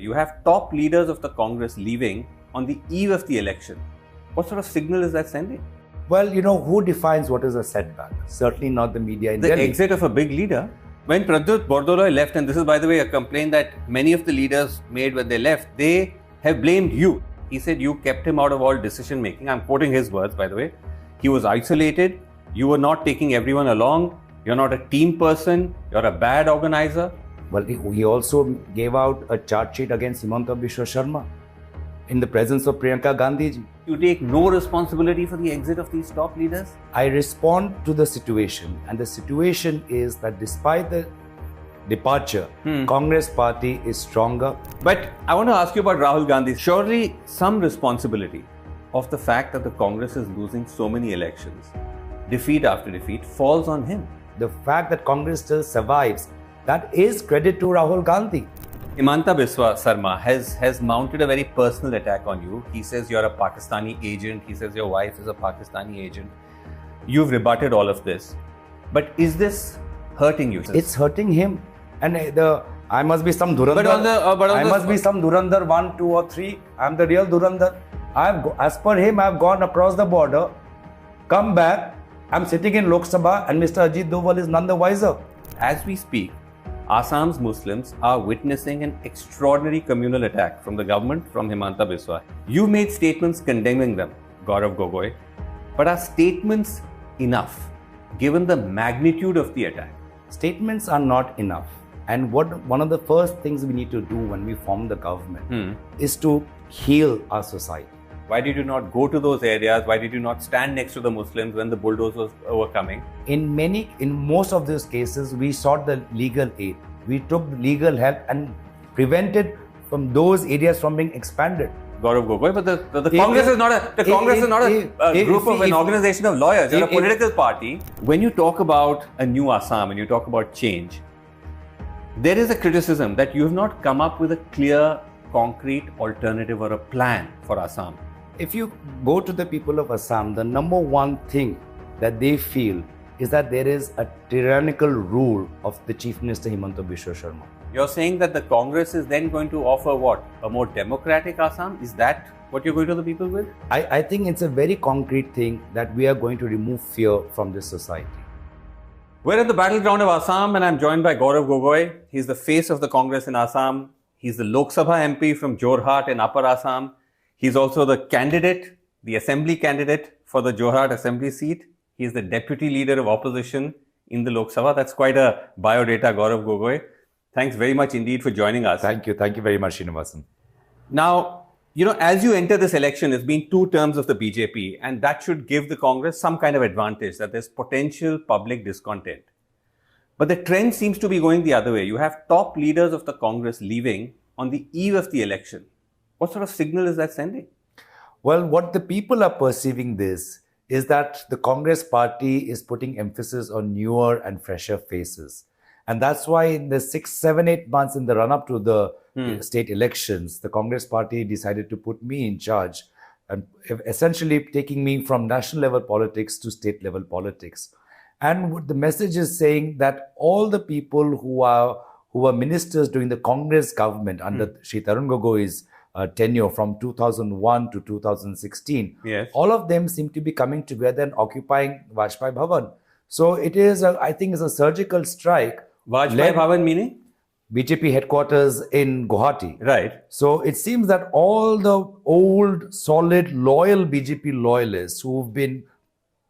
You have top leaders of the Congress leaving on the eve of the election. What sort of signal is that sending? Well, who defines what is a setback? Certainly not the media in The Delhi. exit of a big leader. When Pradyut Bordoloi left, and this is by the way a complaint that many of the leaders made when they left, they have blamed you. He said you kept him out of all decision making. I'm quoting his words, by the way. He was isolated. You were not taking everyone along. You're not a team person. You're a bad organizer. Well, he also gave out a charge sheet against Himanta Biswa Sharma in the presence of Priyanka Gandhi ji. You take no responsibility for the exit of these top leaders? I respond to the situation, and the situation is that despite the departure, Congress party is stronger. But I want to ask you about Rahul Gandhi. Surely some responsibility of the fact that the Congress is losing so many elections, defeat after defeat, falls on him. The fact that Congress still survives, that is credit to Rahul Gandhi. Himanta Biswa Sharma has mounted a very personal attack on you. He says you're a Pakistani agent. He says your wife is a Pakistani agent. You've rebutted all of this. But is this hurting you? It's hurting him. And I must be some Durandar. I must be some Durandar 1, 2 or 3. I'm the real Durandar. As per him, I've gone across the border, come back. I'm sitting in Lok Sabha and Mr. Ajit Doval is none the wiser. As we speak, Assam's Muslims are witnessing an extraordinary communal attack from the government, from Himanta Biswa. You made statements condemning them, Gaurav Gogoi. But are statements enough, given the magnitude of the attack? Statements are not enough. And one of the first things we need to do when we form the government is to heal our society. Why did you not go to those areas? Why did you not stand next to the Muslims when the bulldozers were coming? In most of those cases, we sought the legal aid. We took legal help and prevented from those areas from being expanded. Gaurav Gogoi, but the Congress is not a group of an organization of lawyers. You're a political party. When you talk about a new Assam and you talk about change, there is a criticism that you have not come up with a clear, concrete alternative or a plan for Assam. If you go to the people of Assam, the number one thing that they feel is that there is a tyrannical rule of the Chief Minister Himanta Biswa Sharma. You're saying that the Congress is then going to offer what? A more democratic Assam? Is that what you're going to the people with? I think it's a very concrete thing that we are going to remove fear from this society. We're at the battleground of Assam and I'm joined by Gaurav Gogoi. He's the face of the Congress in Assam. He's the Lok Sabha MP from Jorhat in Upper Assam. He's also the candidate, the assembly candidate for the Jorhat assembly seat. He's the deputy leader of opposition in the Lok Sabha. That's quite a biodata, Gaurav Gogoi. Thanks very much indeed for joining us. Thank you. Thank you very much, Sreenivasan. Now, as you enter this election, it's been 2 terms of the BJP, and that should give the Congress some kind of advantage, that there's potential public discontent. But the trend seems to be going the other way. You have top leaders of the Congress leaving on the eve of the election. What sort of signal is that sending? Well, what the people are perceiving this is that the Congress party is putting emphasis on newer and fresher faces. And that's why in the 6, 7, 8 months in the run-up to the state elections, the Congress party decided to put me in charge and essentially taking me from national level politics to state level politics. And the message is saying that all the people who were ministers during the Congress government under Shri Rahul Gogoi's tenure from 2001 to 2016, yes, all of them seem to be coming together and occupying Vajpayee Bhavan. So it is, I think, is a surgical strike. Vajpayee Bhavan meaning? BJP headquarters in Guwahati. Right. So it seems that all the old, solid, loyal BJP loyalists who've been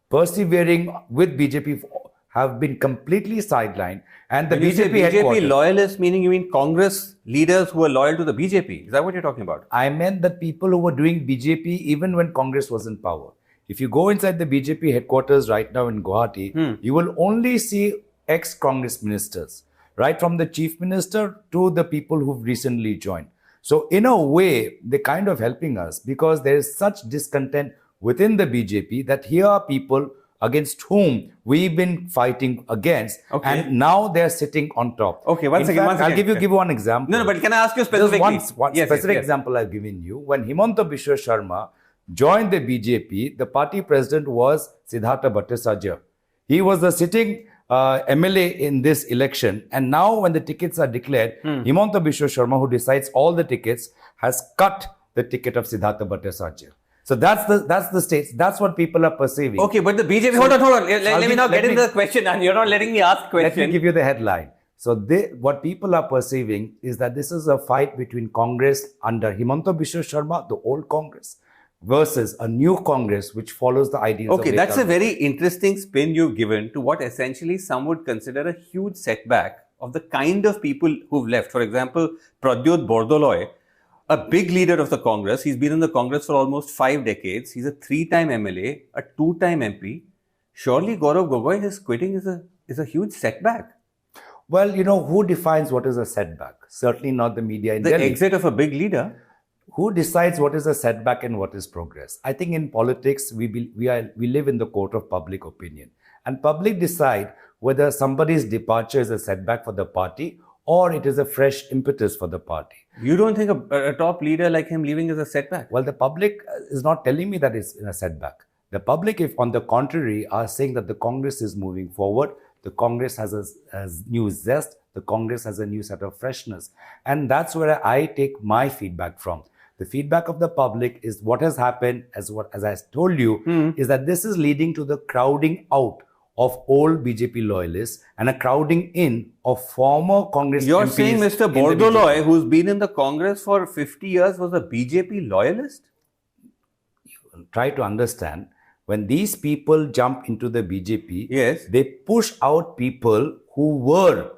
persevering with BJP have been completely sidelined. And the BJP loyalists, meaning you mean Congress leaders who are loyal to the BJP? Is that what you're talking about? I meant that people who were doing BJP even when Congress was in power. If you go inside the BJP headquarters right now in Guwahati, you will only see ex-Congress ministers, right from the chief minister to the people who've recently joined. So in a way, they're kind of helping us because there is such discontent within the BJP that here are people against whom we've been fighting against, and now they're sitting on top. Okay, once again. I'll give one example. No, but can I ask you specifically? Just one specific example I've given you. When Himanta Biswa Sharma joined the BJP, the party president was Siddhartha Bhattacharya. He was the sitting MLA in this election. And now when the tickets are declared, Himanta Biswa Sharma, who decides all the tickets, has cut the ticket of Siddhartha Bhattacharya. So that's the state. That's what people are perceiving. Okay, but the BJP... hold on. Let me now get into the question, and you're not letting me ask question. Let me give you the headline. So what people are perceiving is that this is a fight between Congress under Himanta Biswa Sharma, the old Congress, versus a new Congress which follows the ideals of... Okay, that's a very interesting spin you've given to what essentially some would consider a huge setback of the kind of people who've left. For example, Pradyut Bordoloi, a big leader of the Congress. He's been in the Congress for almost 5 decades. He's a 3-time MLA, a 2-time MP. Surely Gaurav Gogoi, his quitting is a huge setback. Well, who defines what is a setback? Certainly not the media in Delhi. The exit of a big leader. Who decides what is a setback and what is progress? I think in politics, we live in the court of public opinion. And public decide whether somebody's departure is a setback for the party or it is a fresh impetus for the party. You don't think a top leader like him leaving is a setback? Well, the public is not telling me that it's a setback. The public, if on the contrary, are saying that the Congress is moving forward. The Congress has new zest. The Congress has a new set of freshness. And that's where I take my feedback from. The feedback of the public is what has happened, as I told you, is that this is leading to the crowding out of old BJP loyalists and a crowding in of former Congress You're MPs saying Mr. Bordoloi, who's been in the Congress for 50 years, was a BJP loyalist? Try to understand. When these people jump into the BJP, yes, they push out people who were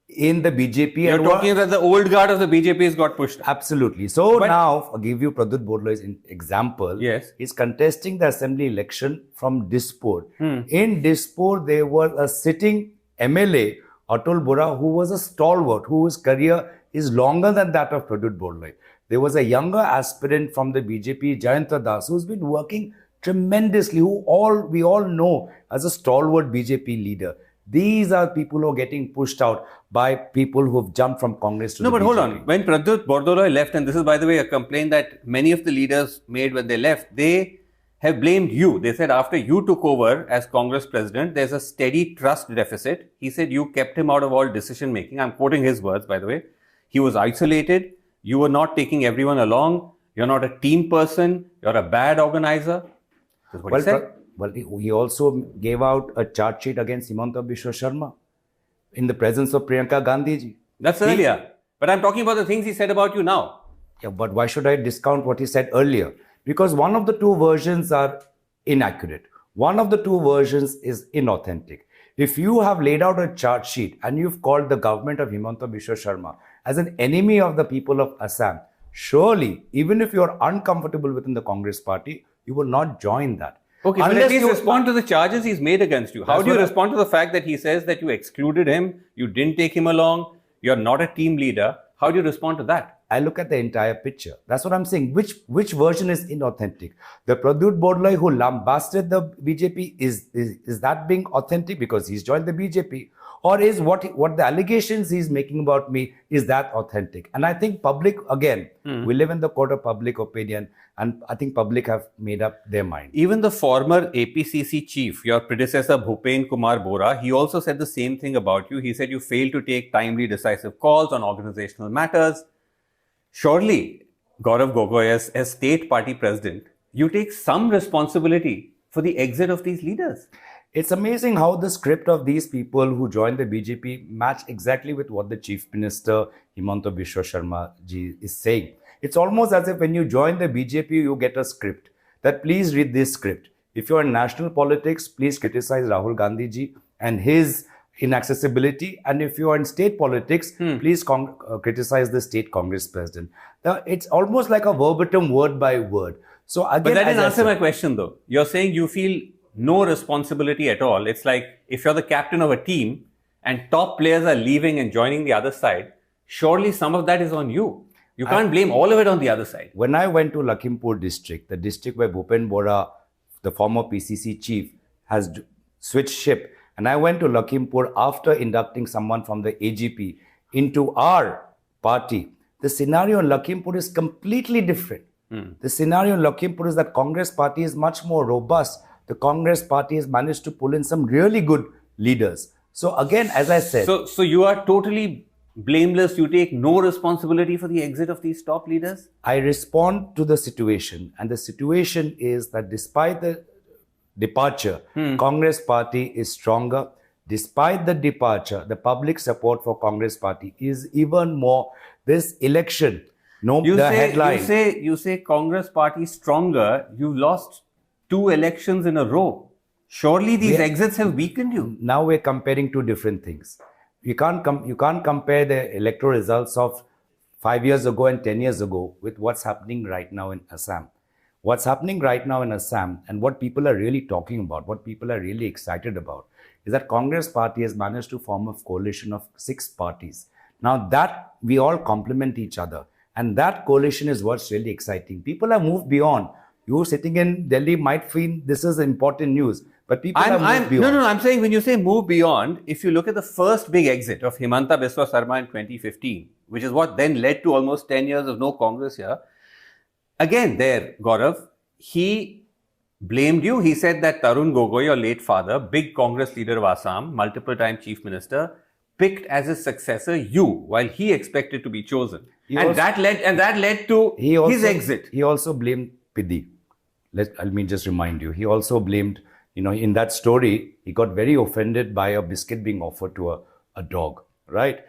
in the BJP. You're talking that the old guard of the BJP has got pushed. Absolutely. So now, I'll give you Pradyut Bordoloi's example. Yes. He's contesting the assembly election from Dispur. In Dispur, there was a sitting MLA, Atul Bora, who was a stalwart, whose career is longer than that of Pradyut Bordoloi. There was a younger aspirant from the BJP, Jayanta Das, who's been working tremendously, we all know as a stalwart BJP leader. These are people who are getting pushed out by people who have jumped from Congress to the BJP. No, but hold on. When Pradyut Bordoloi left, and this is, by the way, a complaint that many of the leaders made when they left, they have blamed you. They said after you took over as Congress president, there's a steady trust deficit. He said you kept him out of all decision making. I'm quoting his words, by the way. He was isolated. You were not taking everyone along. You're not a team person. You're a bad organizer. That's what he said. Well, he also gave out a charge sheet against Himanta Biswa Sharma in the presence of Priyanka Gandhi ji. That's earlier. But I'm talking about the things he said about you now. Yeah, but why should I discount what he said earlier? Because one of the two versions are inaccurate. One of the two versions is inauthentic. If you have laid out a charge sheet and you've called the government of Himanta Biswa Sharma as an enemy of the people of Assam, surely, even if you're uncomfortable within the Congress party, you will not join that. Okay, but at least respond to the charges he's made against you. How do you respond to the fact that he says that you excluded him, you didn't take him along, you're not a team leader? How do you respond to that? I look at the entire picture. That's what I'm saying. Which version is inauthentic? The Pradyut Bordoloi who lambasted the BJP, is that being authentic because he's joined the BJP? Or is what the allegations he's making about me, is that authentic? And I think public, again, we live in the court of public opinion, and I think public have made up their mind. Even the former APCC chief, your predecessor Bhupen Kumar Bora, he also said the same thing about you. He said you failed to take timely, decisive calls on organizational matters. Surely, Gaurav Gogoi, as state party president, you take some responsibility for the exit of these leaders. It's amazing how the script of these people who joined the BJP match exactly with what the Chief Minister Himanta Biswa Sharma ji is saying. It's almost as if when you join the BJP, you get a script that please read this script. If you're in national politics, please criticize Rahul Gandhi ji and his inaccessibility. And if you are in state politics, please criticize the state Congress president. It's almost like a verbatim word by word. So again, but that didn't answer my question though. You're saying you feel no responsibility at all. It's like if you're the captain of a team and top players are leaving and joining the other side, surely some of that is on you. You can't blame all of it on the other side. When I went to Lakhimpur district, the district where Bhupen Bora, the former PCC chief, has switched ship, and I went to Lakhimpur after inducting someone from the AGP into our party, the scenario in Lakhimpur is completely different. The scenario in Lakhimpur is that Congress party is much more robust. The Congress party has managed to pull in some really good leaders. So again, as I said, So you are totally blameless. You take no responsibility for the exit of these top leaders? I respond to the situation, and the situation is that despite the departure, Congress party is stronger. Despite the departure, the public support for Congress party is even more. This election, headline. You say Congress party stronger. You lost 2 elections in a row. Surely these exits have weakened you. Now we're comparing two different things. You can't compare the electoral results of 5 years ago and 10 years ago with what's happening right now in Assam. What's happening right now in Assam and what people are really talking about, what people are really excited about, is that Congress party has managed to form a coalition of 6 parties. Now that we all complement each other, and that coalition is what's really exciting. People have moved beyond. You sitting in Delhi might feel this is important news, but people have moved beyond. No, I'm saying when you say move beyond, if you look at the first big exit of Himanta Biswa Sarma in 2015, which is what then led to almost 10 years of no Congress here, again there, Gaurav, he blamed you. He said that Tarun Gogoi, your late father, big Congress leader of Assam, multiple time chief minister, picked as his successor you, while he expected to be chosen. That led to his exit. He also blamed Piddi. Let me just remind you. He also blamed, in that story, he got very offended by a biscuit being offered to a dog, right?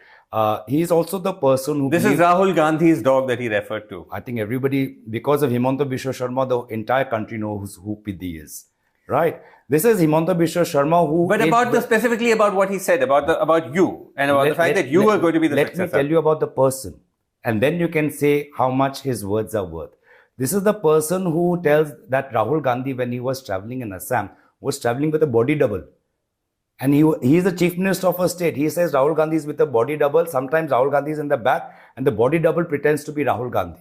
He is also the person who... This is Rahul Gandhi's dog that he referred to. I think everybody, because of Himanta Biswa Sarma, the entire country knows who Piddi is, right? This is Himanta Biswa Sarma who... But specifically about what he said, about you, and about the fact that you were going to be the successor. Let me tell you about the person, and then you can say how much his words are worth. This is the person who tells that Rahul Gandhi, when he was traveling in Assam, was traveling with a body double. And he is the chief minister of a state. He says Rahul Gandhi is with a body double. Sometimes Rahul Gandhi is in the back and the body double pretends to be Rahul Gandhi.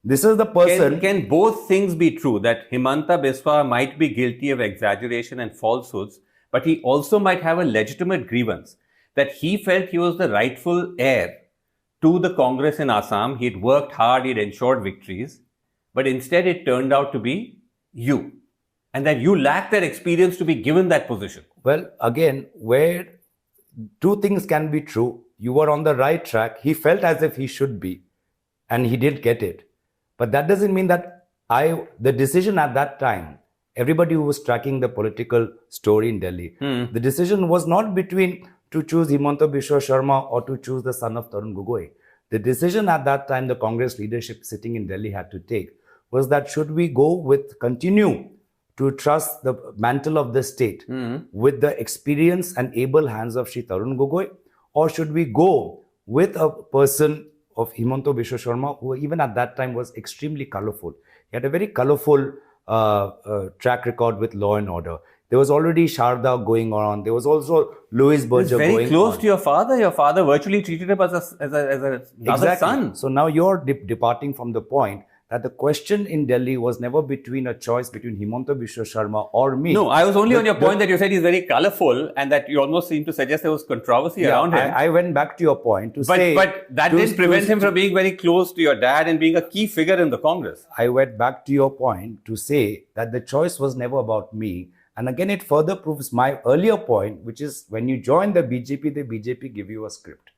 This is the person... Can both things be true? That Himanta Biswa might be guilty of exaggeration and falsehoods, but he also might have a legitimate grievance that he felt he was the rightful heir to the Congress in Assam. He'd worked hard, he'd ensured victories, but instead it turned out to be you. And that you lack that experience to be given that position. Well, again, where two things can be true. You were on the right track. He felt as if he should be, and he did get it. But that doesn't mean that the decision at that time, everybody who was tracking the political story in Delhi, the decision was not between to choose Himanta Biswa Sarma or to choose the son of Tarun Gogoi. The decision at that time the Congress leadership sitting in Delhi had to take was that should we continue to trust the mantle of the state with the experience and able hands of Shri Tarun Gogoi, or should we go with a person of Himanta Biswa Sarma who even at that time was extremely colorful. He had a very colorful track record with law and order. There was already Sharda going on. There was also Louis Berger going on. Very close to your father. Your father virtually treated him as another son. So now you're departing from the point that the question in Delhi was never between a choice between Himanta Biswa Sarma or me. No, I was only on your point that you said he's very colourful and that you almost seemed to suggest there was controversy around him. I went back to your point to say... But that didn't prevent him from being very close to your dad and being a key figure in the Congress. I went back to your point to say that the choice was never about me. And again, it further proves my earlier point, which is when you join the BJP give you a script.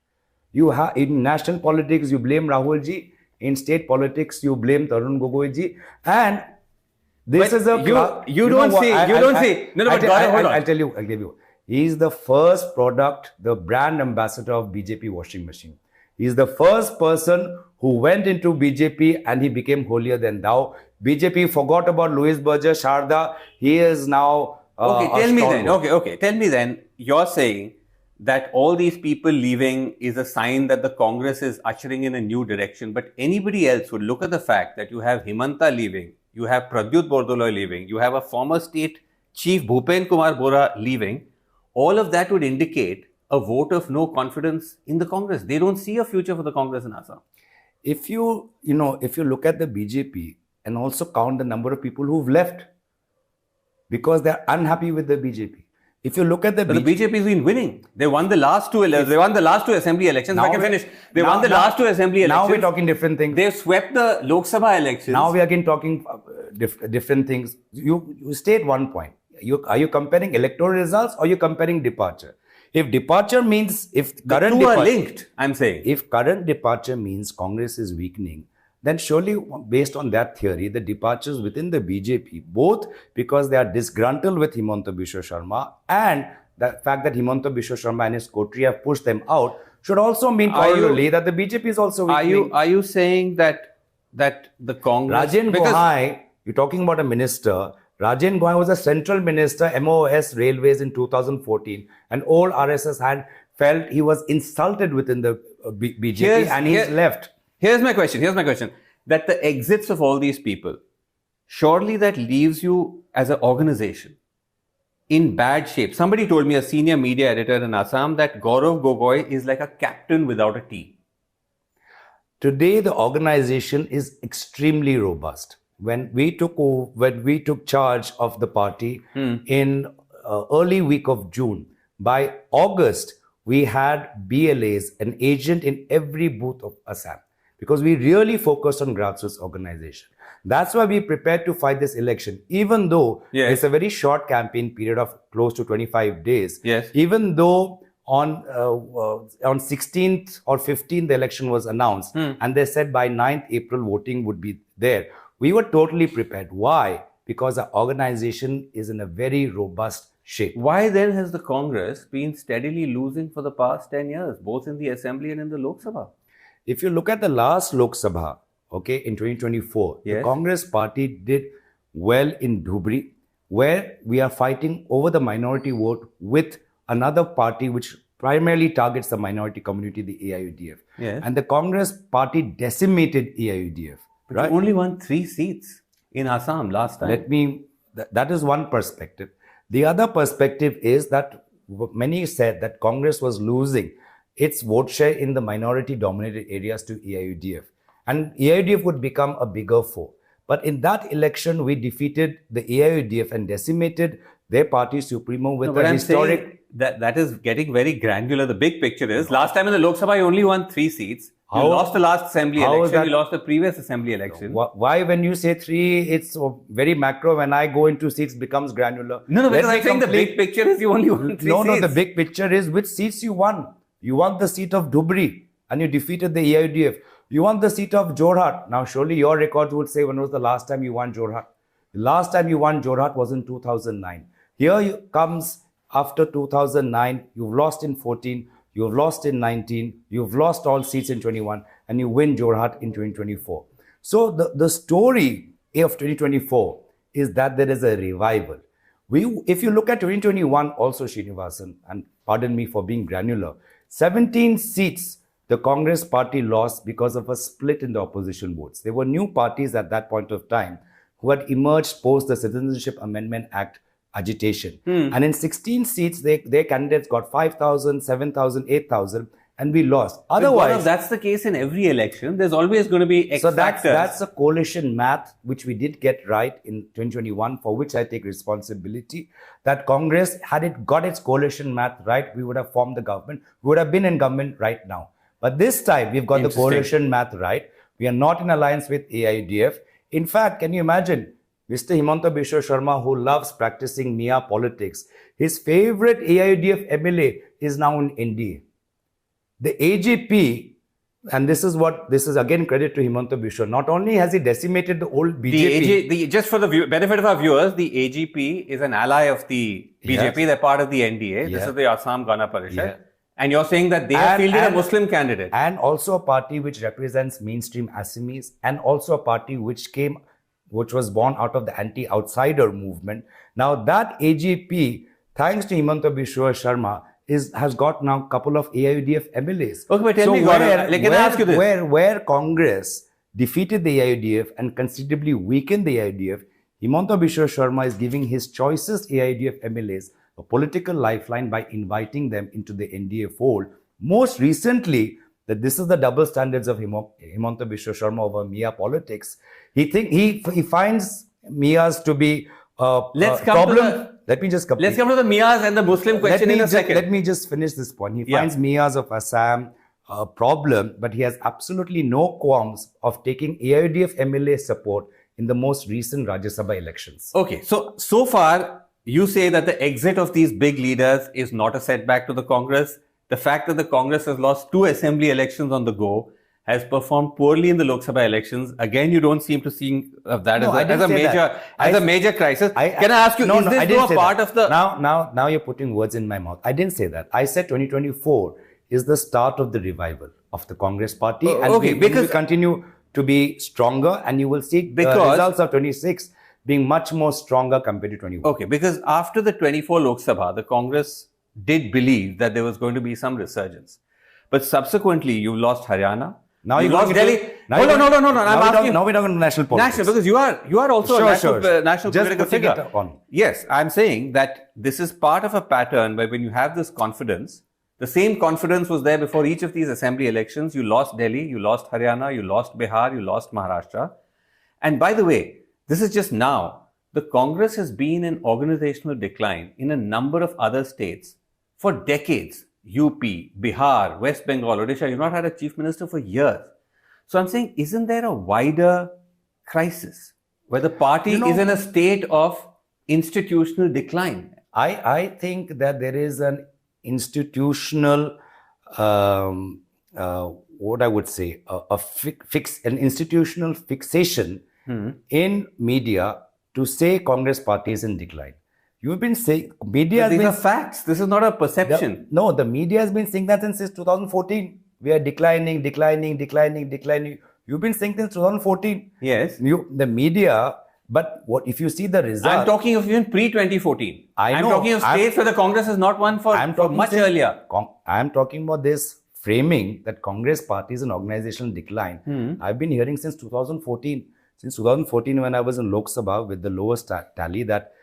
In national politics, you blame Rahul ji. In state politics, you blame Tarun Gogoi ji, and this is a... You don't see. No, but hold on. I'll tell you. He is the first product, the brand ambassador of BJP washing machine. He is the first person who went into BJP and he became holier than thou. BJP forgot about Louis Berger, Sharda. He is now... Tell me then, you're saying that all these people leaving is a sign that the Congress is ushering in a new direction. But anybody else would look at the fact that you have Himanta leaving, you have Pradyut Bordoloi leaving, you have a former state chief Bhupen Kumar Bora leaving. All of that would indicate a vote of no confidence in the Congress. They don't see a future for the Congress in Assam. If you look at the BJP and also count the number of people who've left because they're unhappy with the BJP. If you look at the BJP has been winning. They won the last two elections. They won the last two assembly elections. If I can finish. They won the last two assembly elections. Now we're talking different things. They've swept the Lok Sabha elections. Now we are again talking different things. You state one point. Are you comparing electoral results or are you comparing departure? If departure means, if The current two are departure, linked, I'm saying. if current departure means Congress is weakening, then surely based on that theory, the departures within the BJP, both because they are disgruntled with Himanta Biswa Sharma and the fact that Himanta Biswa Sharma and his coterie have pushed them out, should also mean corollary that the BJP is also weakening. Are you saying that the Congress... Rajan Gogoi, you're talking about a minister. Rajan Gogoi was a central minister, MOS Railways in 2014. And old RSS had felt he was insulted within the BJP and he's left. Here's my question. That the exits of all these people, surely that leaves you as an organization in bad shape. Somebody told me, a senior media editor in Assam, that Gaurav Gogoi is like a captain without a team. Today, the organization is extremely robust. When we took charge of the party in early week of June, by August, we had BLAs, an agent in every booth of Assam, because we really focused on grassroots organization. That's why we prepared to fight this election, even though it's a very short campaign period of close to 25 days. Yes. Even though on 16th or 15th, the election was announced, and they said by 9th April, voting would be there. We were totally prepared. Why? Because our organization is in a very robust shape. Why then has the Congress been steadily losing for the past 10 years, both in the Assembly and in the Lok Sabha? If you look at the last Lok Sabha, in 2024, the Congress party did well in Dhubri, where we are fighting over the minority vote with another party which primarily targets the minority community, the AIUDF. Yes. And the Congress party decimated AIUDF. But you only won 3 seats in Assam last time. That is one perspective. The other perspective is that many said that Congress was losing its vote share in the minority dominated areas to AIUDF. And AIUDF would become a bigger foe. But in that election, we defeated the AIUDF and decimated their party supremo with a historic... That is getting very granular. The big picture is, last time in the Lok Sabha, you only won 3 seats. You lost the last assembly election. You lost the previous assembly election. Why, when you say 3, it's very macro. When I go into seats, becomes granular. No, because I think the big picture is you only won 3 seats. No, the big picture is which seats you won. You won the seat of Dhubri and you defeated the AIUDF. You won the seat of Jorhat. Now, surely your records would say when was the last time you won Jorhat. The last time you won Jorhat was in 2009. Here comes after 2009. You've lost in 14. You've lost in 19. You've lost all seats in 21. And you win Jorhat in 2024. So the story of 2024 is that there is a revival. If you look at 2021 also, Sreenivasan, and pardon me for being granular, 17 seats the Congress party lost because of a split in the opposition votes. There were new parties at that point of time who had emerged post the Citizenship Amendment Act agitation. And in 16 seats, their candidates got 5,000, 7,000, 8,000, and we lost. Otherwise, that's the case in every election. There's always going to be X factors. That's a coalition math, which we did get right in 2021, for which I take responsibility. That Congress, had it got its coalition math right, we would have formed the government. We would have been in government right now. But this time, we've got the coalition math right. We are not in alliance with AIUDF. In fact, can you imagine Mr. Himanta Biswa Sharma, who loves practicing Mia politics, his favorite AIUDF MLA is now in NDA. The AGP, and this is again credit to Himanta Biswa, not only has he decimated the old BJP. Just for the benefit of our viewers, the AGP is an ally of the BJP. They're part of the NDA. This is the Assam Gana Parishad. And you're saying that they have fielded a Muslim candidate. And also a party which represents mainstream Assamese, and also a party which was born out of the anti-outsider movement. Now that AGP, thanks to Himanta Biswa Sharma, has got now a couple of AIUDF MLAs. Okay, but tell me, can I ask you this? Where Congress defeated the AIUDF and considerably weakened the AIUDF, Himanta Biswa Sharma is giving his choicest AIUDF MLAs a political lifeline by inviting them into the NDA fold. Most recently, that this is the double standards of Himanta Biswa Sharma over Mia politics. He finds Mias to be a problem. Let me just complete. Let's come to the Mias and the Muslim question in a second. Let me just finish this point. He finds Mias of Assam a problem, but he has absolutely no qualms of taking AIUDF MLA support in the most recent Rajya Sabha elections. Okay, so far, you say that the exit of these big leaders is not a setback to the Congress. The fact that the Congress has lost 2 assembly elections on the go, has performed poorly in the Lok Sabha elections. Again, you don't seem to see that as a major crisis. Can I ask you, is this a part of the... Now you're putting words in my mouth. I didn't say that. I said 2024 is the start of the revival of the Congress party. And we will continue to be stronger, and you will see the results of 26 being much more stronger compared to 21. Okay, because after the 24 Lok Sabha, the Congress did believe that there was going to be some resurgence. But subsequently, you lost Haryana. Now you lost Delhi. Hold on. Now we're talking national politics. National, because you are also a national political figure. Yes, I'm saying that this is part of a pattern where when you have this confidence, the same confidence was there before each of these assembly elections. You lost Delhi, you lost Haryana, you lost Bihar, you lost Maharashtra. And by the way, this is just now. The Congress has been in organizational decline in a number of other states for decades. UP, Bihar, West Bengal, Odisha, you've not had a chief minister for years. So I'm saying, isn't there a wider crisis where the party is in a state of institutional decline? I think that there is an institutional, what I would say, an institutional fixation in media to say Congress party is in decline. You've been saying, media these are facts. This is not a perception. The media has been saying that since 2014. We are declining. You've been saying since 2014. Yes. The media, but what if you see the results? I'm talking of even pre-2014. I'm talking of states where the Congress has not won for much earlier. I'm talking about this framing that Congress party is an organizational decline. I've been hearing since 2014. Since 2014, when I was in Lok Sabha with the lowest tally that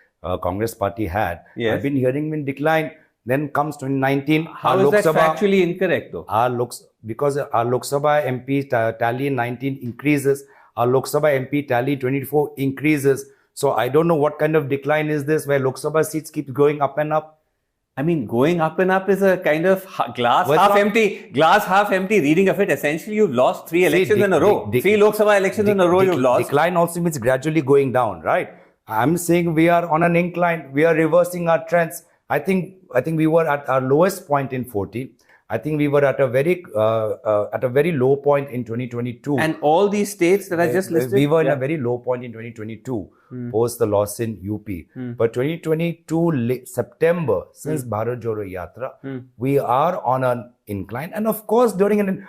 Congress party had, I've been hearing in decline. Then comes 2019. How is that factually incorrect though? Because our Lok Sabha MP tally in 19 increases, our Lok Sabha MP tally 24 increases. So I don't know what kind of decline is this where Lok Sabha seats keep going up and up. I mean, going up and up is a kind of glass half empty reading of it. Essentially, you've lost 3 elections in a row. 3 Lok Sabha elections in a row you've lost. Decline also means gradually going down, right? I'm saying we are on an incline. We are reversing our trends. I think we were at our lowest point in 14. I think we were at a very low point in 2022. And all these states that I just listed? We were in a very low point in 2022, post the loss in UP. But 2022 September, since Bharat Jodo Yatra, we are on an incline. And of course, during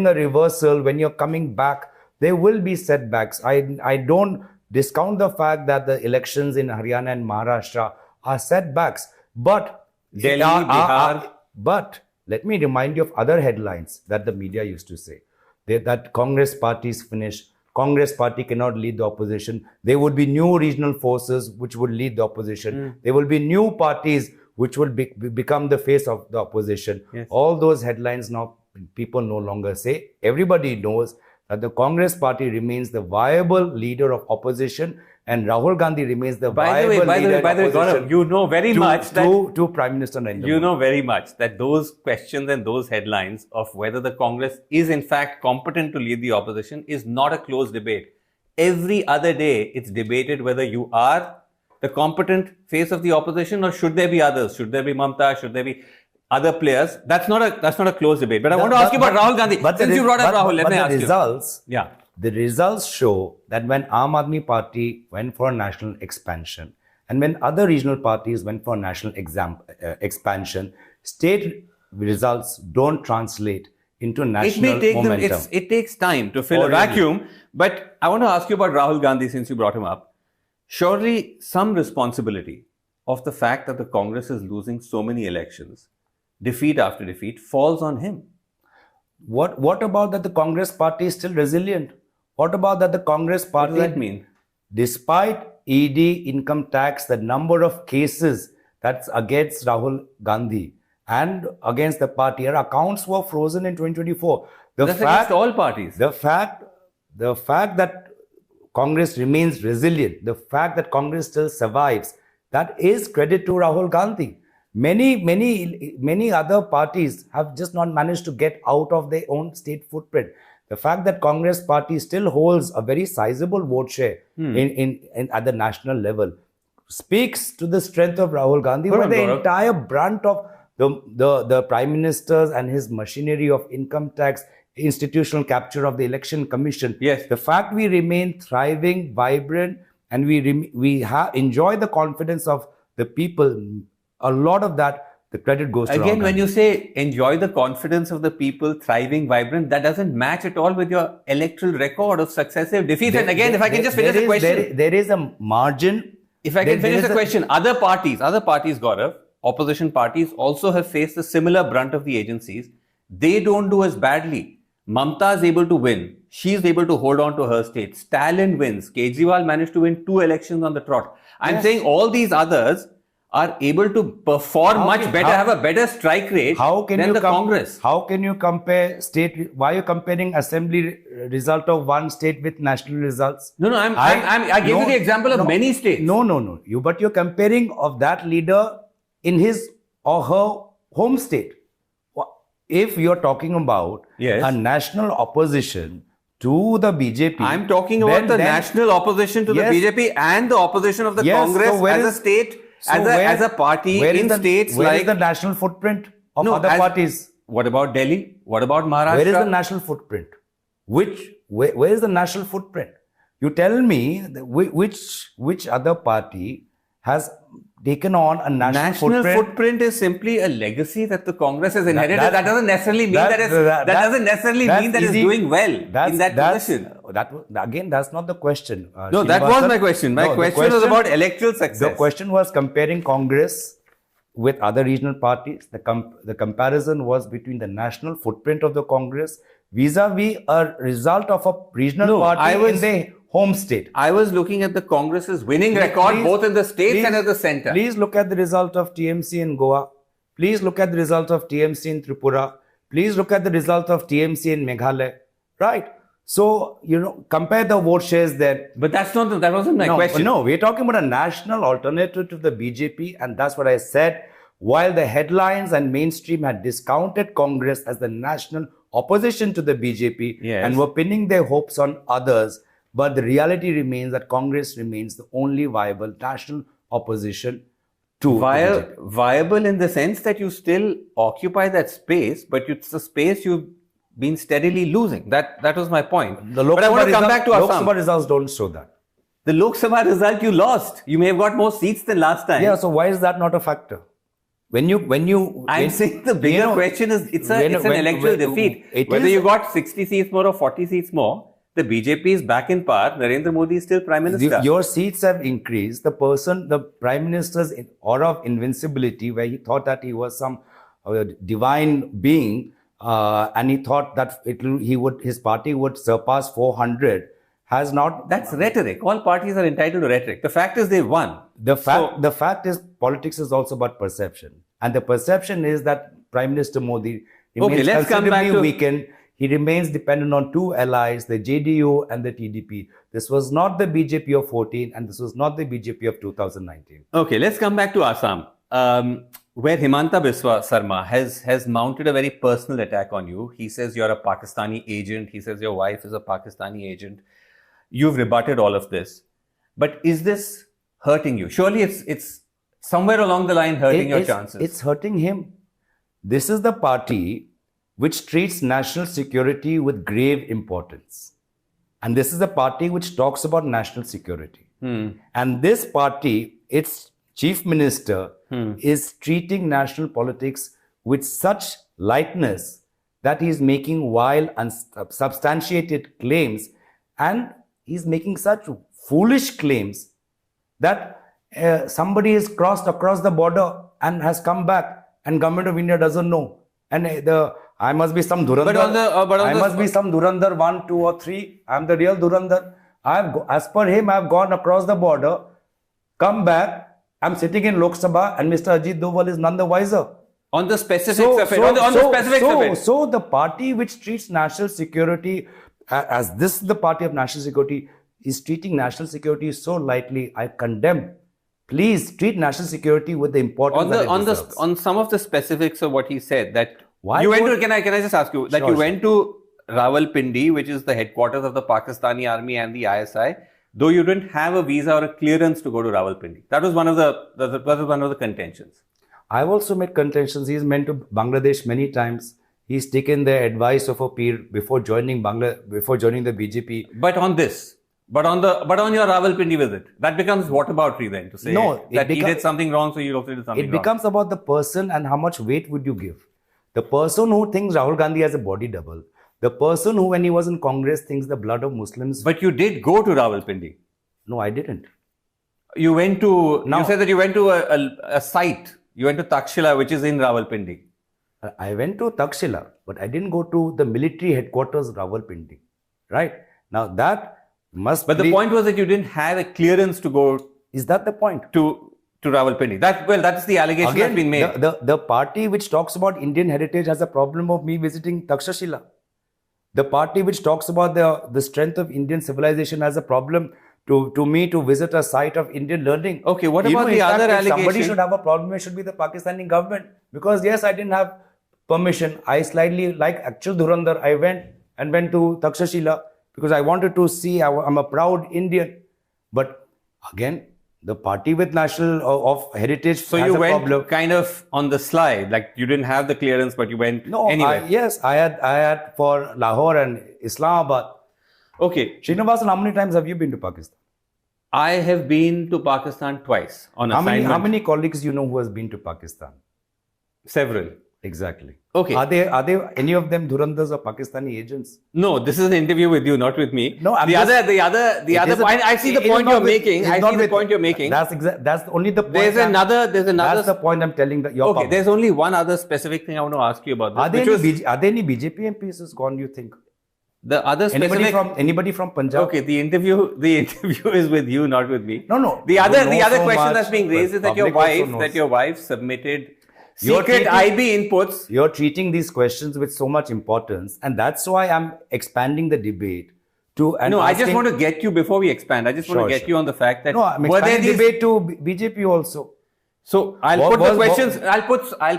a reversal, when you're coming back, there will be setbacks. I don't discount the fact that the elections in Haryana and Maharashtra are setbacks. But Delhi, Bihar. But let me remind you of other headlines that the media used to say. That Congress party is finished. Congress party cannot lead the opposition. There would be new regional forces which would lead the opposition. There will be new parties which will become the face of the opposition. Yes. All those headlines now people no longer say. Everybody knows that the Congress party remains the viable leader of opposition, and Rahul Gandhi remains the viable leader of opposition. By the way, Gaurav, you know very much that to Prime Minister Narendra Modi. You know very much that those questions and those headlines of whether the Congress is in fact competent to lead the opposition is not a closed debate. Every other day, it's debated whether you are the competent face of the opposition or should there be others? Should there be Mamta? Should there be other players? That's not a closed debate. But I want to ask you about Rahul Gandhi. Since you brought up Rahul, let me ask you. The results show that when Aam Aadmi Party went for national expansion and when other regional parties went for national expansion, state results don't translate into national momentum. It takes time to fill a vacuum. But I want to ask you about Rahul Gandhi since you brought him up. Surely some responsibility of the fact that the Congress is losing so many elections, defeat after defeat, falls on him. What about that the Congress party is still resilient? What about that the Congress party... What does that mean? Despite ED, income tax, the number of cases that's against Rahul Gandhi and against the party, our accounts were frozen in 2024. That's against all parties. The fact that Congress remains resilient, the fact that Congress still survives, that is credit to Rahul Gandhi. Many other parties have just not managed to get out of their own state footprint. The fact that Congress party still holds a very sizable vote share at the national level speaks to the strength of Rahul Gandhi, where the entire brunt of the Prime Minister's and his machinery of income tax, institutional capture of the Election Commission. Yes. The fact we remain thriving, vibrant, and we enjoy the confidence of the people, a lot of that, the credit goes to Again, when you say enjoy the confidence of the people, thriving, vibrant, that doesn't match at all with your electoral record of successive defeats. And again, if I can just finish the question. There is a margin. If I can finish the question, other parties, Gaurav, opposition parties also have faced a similar brunt of the agencies. They don't do as badly. Mamta is able to win. She is able to hold on to her state. Stalin wins. Kejriwal managed to win 2 elections on the trot. I'm saying all these others are able to perform much better, have a better strike rate than the Congress. How can you compare state? Why are you comparing assembly result of one state with national results? No, I gave you the example of many states. No. But you're comparing of that leader in his or her home state. If you're talking about a national opposition to the BJP, I'm talking about the national opposition to the BJP and the opposition of the Congress as a state. As a party in states where is the national footprint of other parties? What about Delhi? What about Maharashtra? Where is the national footprint? Where is the national footprint? You tell me which other party has taken on a national footprint? National footprint is simply a legacy that the Congress has inherited. That doesn't necessarily mean that it's doing well in that position. Again, that's not the question. No, that was my question. My question was about electoral success. The question was comparing Congress with other regional parties. The comparison was between the national footprint of the Congress vis-a-vis a result of a regional party in the home state. I was looking at the Congress's winning record both in the states and at the centre. Please look at the result of TMC in Goa. Please look at the result of TMC in Tripura. Please look at the result of TMC in Meghalaya. Right? So, compare the vote shares there. But that wasn't my question. No, we're talking about a national alternative to the BJP, and that's what I said. While the headlines and mainstream had discounted Congress as the national opposition to the BJP and were pinning their hopes on others, but the reality remains that Congress remains the only viable national opposition to viable in the sense that you still occupy that space, but it's a space you've been steadily losing. That was my point. But I want to come back to Assam. Lok Sabha results don't show that. The Lok Sabha result you lost. You may have got more seats than last time. Yeah, so why is that not a factor? I'm saying the bigger question is it's an electoral defeat. Whether you got 60 seats more or 40 seats more, the BJP is back in power. Narendra Modi is still Prime Minister. Your seats have increased. The Prime Minister's aura of invincibility, where he thought that he was some divine being, and he thought that his party would surpass 400, has not. That's rhetoric. All parties are entitled to rhetoric. The fact is they won. The fact is politics is also about perception, and the perception is that Prime Minister Modi remains considerably weakened. He remains dependent on 2 allies, the JDU and the TDP. This was not the BJP of 14 and this was not the BJP of 2019. Okay, let's come back to Assam, where Himanta Biswa Sarma has mounted a very personal attack on you. He says you're a Pakistani agent. He says your wife is a Pakistani agent. You've rebutted all of this. But is this hurting you? Surely it's somewhere along the line hurting your chances. It's hurting him. This is the party which treats national security with grave importance. And this is a party which talks about national security. And this party, its chief minister, is treating national politics with such lightness that he is making wild and unsubstantiated claims, and he's making such foolish claims that somebody has crossed across the border and has come back and government of India doesn't know. And I must be some Dhurandhar. I must be some Dhurandhar 1, 2 or 3. I'm the real Dhurandhar. As per him, I've gone across the border, come back. I'm sitting in Lok Sabha and Mr. Ajit Doval is none the wiser. On the specifics of it. So the party which treats national security as this is the party of national security is treating national security so lightly. I condemn. Please treat national security with the importance that it deserves. On some of the specifics of what he said, that can I just ask you, went to Rawalpindi, which is the headquarters of the Pakistani army and the ISI, though you didn't have a visa or a clearance to go to Rawalpindi. That was one of the contentions. I've also made contentions. He's been to Bangladesh many times. He's taken the advice of a peer before joining the BJP. But on your Rawalpindi visit, that becomes whataboutery then to say that he did something wrong, so you also did something wrong. It becomes about the person and how much weight would you give. The person who thinks Rahul Gandhi has a body double, the person who, when he was in Congress, thinks the blood of Muslims. But you did go to Rawalpindi. No, I didn't. You went to. You said that you went to a site. You went to Takshila, which is in Rawalpindi. I went to Takshila, but I didn't go to the military headquarters Rawalpindi. Right? Now that must But the point was that you didn't have a clearance to go. Is that the point? To Rawalpindi. That's the allegation that's been made. The party which talks about Indian heritage has a problem of me visiting Takshashila. The party which talks about the strength of Indian civilization has a problem to me to visit a site of Indian learning. Okay, what about the other allegation? Somebody should have a problem, it should be the Pakistani government. Because yes, I didn't have permission. I slightly, like actual Dhurandhar, I went to Takshashila because I wanted to see, I'm a proud Indian. But again, the party with national of heritage so has you a went problem. Kind of on the slide, like you didn't have the clearance, but you went anyway. I had for Lahore and Islamabad. Okay. Sreenivasan, how many times have you been to Pakistan? I have been to Pakistan twice on assignment. How many colleagues you know who has been to Pakistan? Several. Exactly. Okay. Are they any of them Dhurandhars or Pakistani agents? No, this is an interview with you, not with me. No, the other point. I see the point you're making. I see the point you're making. That's only the point. There's another. That's the point I'm telling that you're. Okay. There's only one other specific thing I want to ask you about. This, are there any BJP MPs who's gone? You think? The other specific anybody from Punjab? Okay, the interview is with you, not with me. No. The other question that's being raised is that your wife submitted secret IB inputs. You're treating these questions with so much importance, and that's why I'm expanding the debate to. I just want to get you before we expand. I just want to get you on the fact that I'm expanding the debate to BJP also. So I'll put the questions. I'll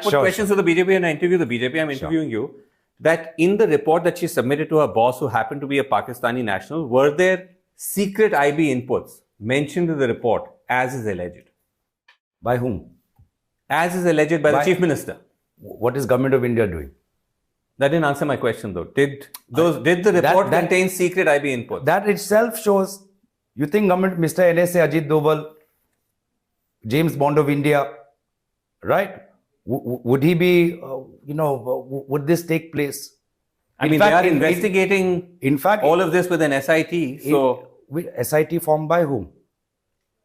put questions to the BJP and I interview the BJP. I'm interviewing you. That in the report that she submitted to her boss, who happened to be a Pakistani national, were there secret IB inputs mentioned in the report as is alleged? By whom? As is alleged by the Chief Minister. What is Government of India doing? That didn't answer my question though. Did the report contain secret IB inputs? That itself shows, you think government, Mr. NSA, Ajit Doval, James Bond of India, right? Would he be, would this take place? They are investigating all of this with an SIT. So, SIT formed by whom?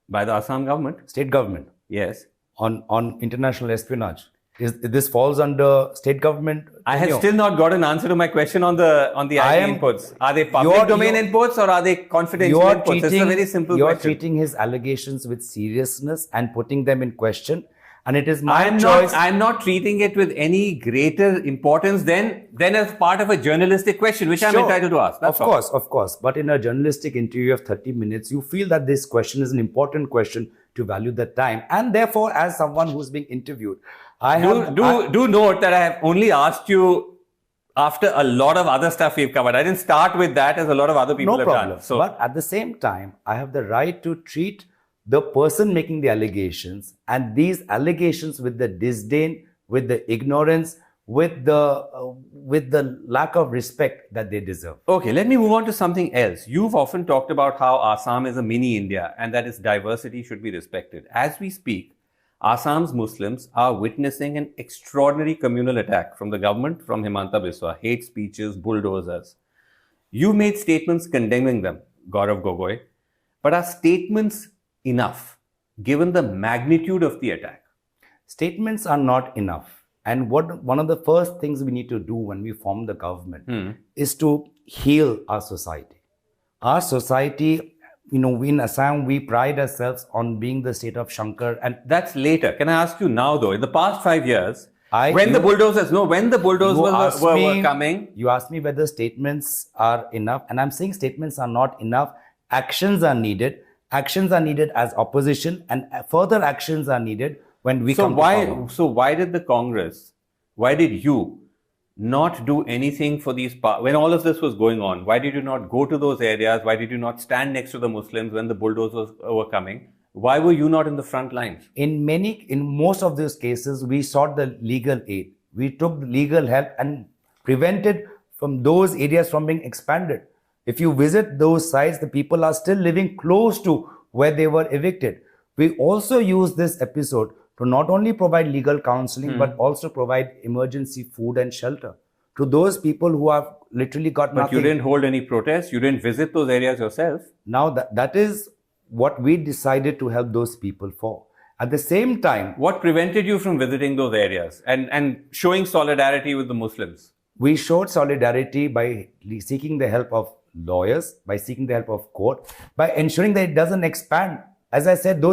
By the Assam government. State government. Yes. On international espionage. This falls under state government? I have still not got an answer to my question on the IB inputs. Are they public domain inputs or are they confidential inputs? It's a very simple question. You're treating his allegations with seriousness and putting them in question. And it is my choice. I'm not treating it with any greater importance than as part of a journalistic question, which I'm entitled to ask. Of course. But in a journalistic interview of 30 minutes, you feel that this question is an important question to value the time. And therefore, as someone who's being interviewed, do note that I have only asked you after a lot of other stuff we've covered. I didn't start with that as a lot of other people have done. So, but at the same time, I have the right to treat the person making the allegations and these allegations with the disdain, with the ignorance, with the lack of respect that they deserve. Okay, let me move on to something else. You've often talked about how Assam is a mini India and that its diversity should be respected. As we speak, Assam's Muslims are witnessing an extraordinary communal attack from the government, from Himanta Biswa, hate speeches, bulldozers. You made statements condemning them, Gaurav Gogoi, but are statements enough, given the magnitude of the attack? Statements are not enough. And one of the first things we need to do when we form the government is to heal our society. Our society, in Assam, we pride ourselves on being the state of Shankar. And that's later. Can I ask you now, though, in the past 5 years, when the bulldozers were coming. You asked me whether statements are enough. And I'm saying statements are not enough. Actions are needed. Actions are needed as opposition, and further actions are needed when we come to power. So why did the Congress, why did you not do anything for these when all of this was going on? Why did you not go to those areas? Why did you not stand next to the Muslims when the bulldozers were coming? Why were you not in the front lines? In most of these cases, we sought the legal aid. We took the legal help and prevented from those areas from being expanded. If you visit those sites, the people are still living close to where they were evicted. We also use this episode to not only provide legal counseling, but also provide emergency food and shelter to those people who have literally got nothing. But you didn't hold any protests? You didn't visit those areas yourself? Now, that is what we decided to help those people for. At the same time, what prevented you from visiting those areas and showing solidarity with the Muslims? We showed solidarity by seeking the help of lawyers, by seeking the help of court, by ensuring that it doesn't expand. As I said,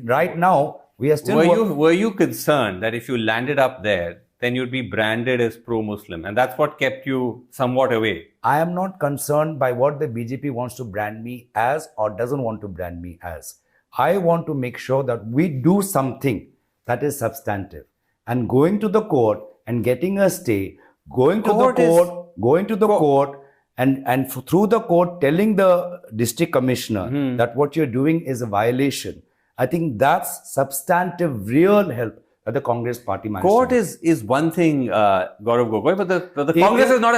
right now, we are still... Were you concerned that if you landed up there, then you'd be branded as pro-Muslim? And that's what kept you somewhat away. I am not concerned by what the BJP wants to brand me as or doesn't want to brand me as. I want to make sure that we do something that is substantive. And going to the court and getting a stay, going to the court and through the court telling the district commissioner that what you're doing is a violation. I think that's substantive, real help that the Congress party managed. Court is one thing, Gaurav Gogoi, but the Congress is not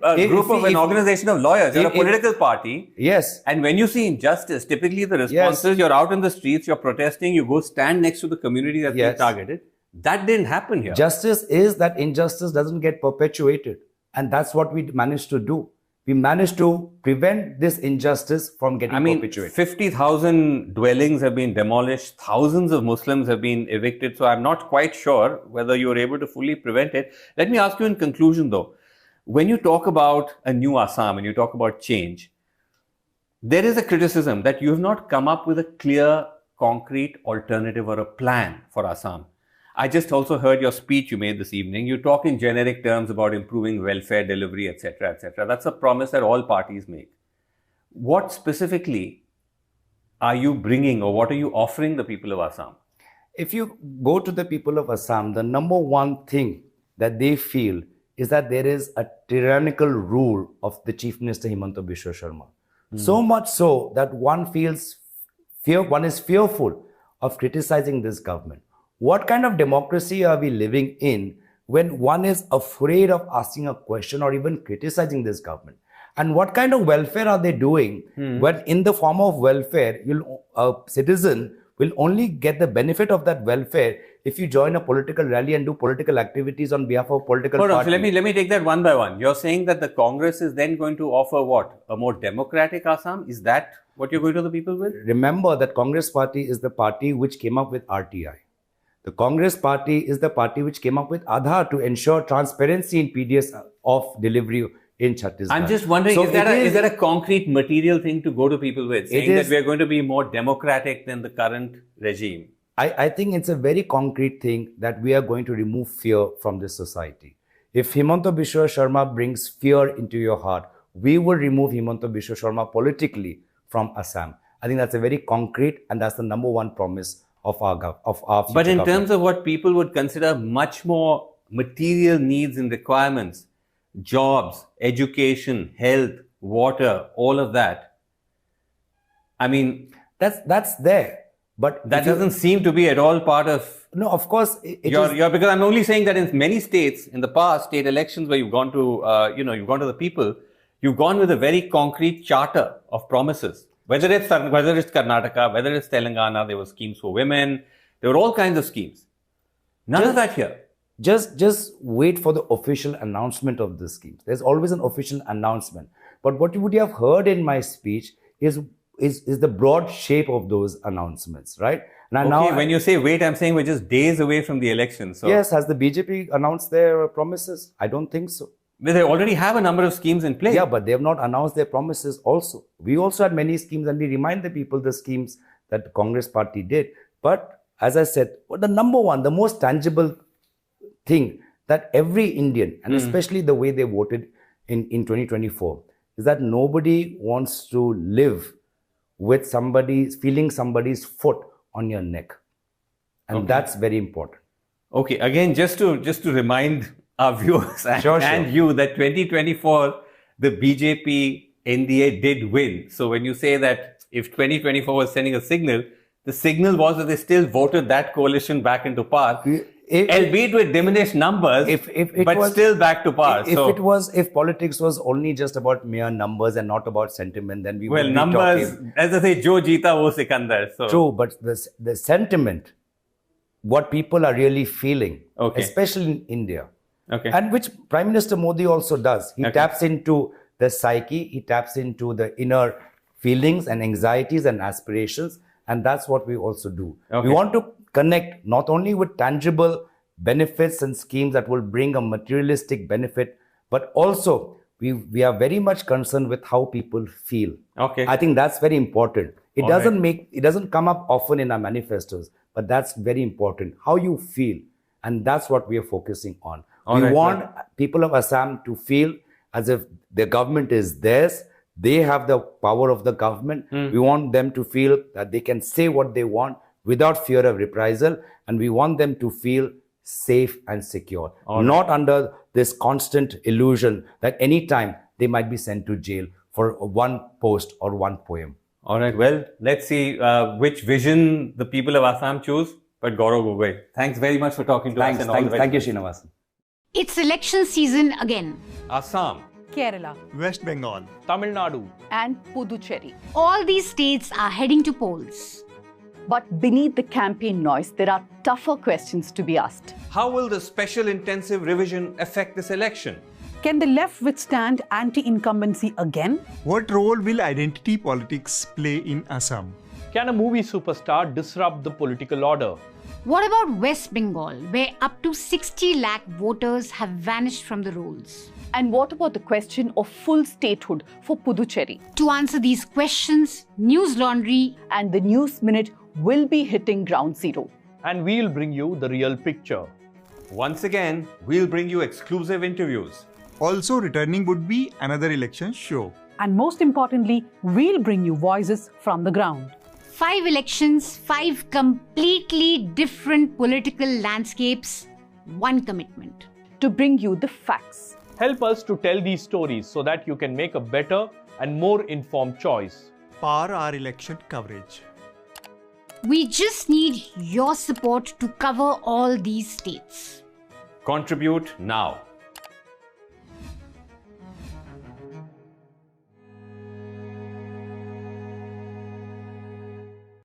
a group of an organization of lawyers. You're a political party. Yes. And when you see injustice, typically the response is you're out in the streets, you're protesting, you go stand next to the community that's being targeted. That didn't happen here. Justice is that injustice doesn't get perpetuated. And that's what we managed to do. We managed to prevent this injustice from getting perpetuated. 50,000 dwellings have been demolished. Thousands of Muslims have been evicted. So I'm not quite sure whether you were able to fully prevent it. Let me ask you in conclusion though, when you talk about a new Assam and you talk about change, there is a criticism that you have not come up with a clear, concrete alternative or a plan for Assam. I just also heard your speech you made this evening. You talk in generic terms about improving welfare delivery, etc., etc. That's a promise that all parties make. What specifically are you bringing or what are you offering the people of Assam? If you go to the people of Assam, the number one thing that they feel is that there is a tyrannical rule of the Chief Minister Himanta Biswa Sharma. So much so that one is fearful of criticizing this government. What kind of democracy are we living in when one is afraid of asking a question or even criticizing this government? And what kind of welfare are they doing when in the form of welfare, a citizen will only get the benefit of that welfare if you join a political rally and do political activities on behalf of a political party? Hold on, so let me take that one by one. You're saying that the Congress is then going to offer what? A more democratic Assam? Is that what you're going to the people with? Remember that Congress party is the party which came up with RTI. The Congress party is the party which came up with Aadhaar to ensure transparency in PDS of delivery in Chhattisgarh. I'm just wondering, so is that a concrete material thing to go to people with, saying that we're going to be more democratic than the current regime? I think it's a very concrete thing that we are going to remove fear from this society. If Himanta Biswa Sharma brings fear into your heart, we will remove Himanta Biswa Sharma politically from Assam. I think that's a very concrete and that's the number one promise of our future But in government. terms of what people would consider much more material needs and requirements, jobs, education, health, water, all of that, I mean, that's there. But that doesn't seem to be at all part of... No, of course. Because I'm only saying that in many states, in the past, state elections where you've gone to, you've gone to the people, you've gone with a very concrete charter of promises. Whether it's Karnataka, whether it's Telangana, there were schemes for women. There were all kinds of schemes. None of that here. Just wait for the official announcement of the schemes. There's always an official announcement. But what you would have heard in my speech is the broad shape of those announcements, right? Now, when you say wait, I'm saying we're just days away from the election. So. Yes, has the BJP announced their promises? I don't think so. But they already have a number of schemes in place. Yeah, but they have not announced their promises also. We also had many schemes and we remind the people the schemes that the Congress party did. But as I said, the number one, the most tangible thing that every Indian, and especially the way they voted in 2024, is that nobody wants to live with feeling somebody's foot on your neck. And that's very important. Okay, again, just to remind our viewers and you that 2024, the BJP NDA did win. So when you say that if 2024 was sending a signal, the signal was that they still voted that coalition back into power, albeit with diminished numbers, but still back to power. If politics was only just about mere numbers and not about sentiment, then we would be numbers, talking. as I say, Jo jeeta wo Sikandar. So. True, but the sentiment, what people are really feeling, especially in India, and which Prime Minister Modi also does. He taps into the psyche, he taps into the inner feelings and anxieties and aspirations, and that's what we also do. We want to connect not only with tangible benefits and schemes that will bring a materialistic benefit, but also we are very much concerned with how people feel. I think that's very important. It doesn't come up often in our manifestos, but that's very important. How you feel, and that's what we are focusing on. We want people of Assam to feel as if the government is theirs. They have the power of the government. We want them to feel that they can say what they want without fear of reprisal, and we want them to feel safe and secure, not under this constant illusion that anytime they might be sent to jail for one post or one poem. All right, well, let's see which vision the people of Assam choose. But Gaurav Gogoi, thanks very much for talking to us. Thank you, Sreenivasan. It's election season again. Assam, Kerala, West Bengal, Tamil Nadu, and Puducherry. All these states are heading to polls. But beneath the campaign noise, there are tougher questions to be asked. how will the special intensive revision affect this election? Can the left withstand anti-incumbency again? what role will identity politics play in Assam? Can a movie superstar disrupt the political order? What about West Bengal, where up to 60 lakh voters have vanished from the rolls? And what about the question of full statehood for Puducherry? To answer these questions, News Laundry And the News Minute will be hitting ground zero. And we'll bring you the real picture. Once again, we'll bring you exclusive interviews. Also returning would be another election show. And most importantly, we'll bring you voices from the ground. 5 elections, 5 completely different political landscapes, 1 commitment. To bring you the facts. Help us to tell these stories so that you can make a better and more informed choice. Power our election coverage. We just need your support to cover all these states. Contribute now.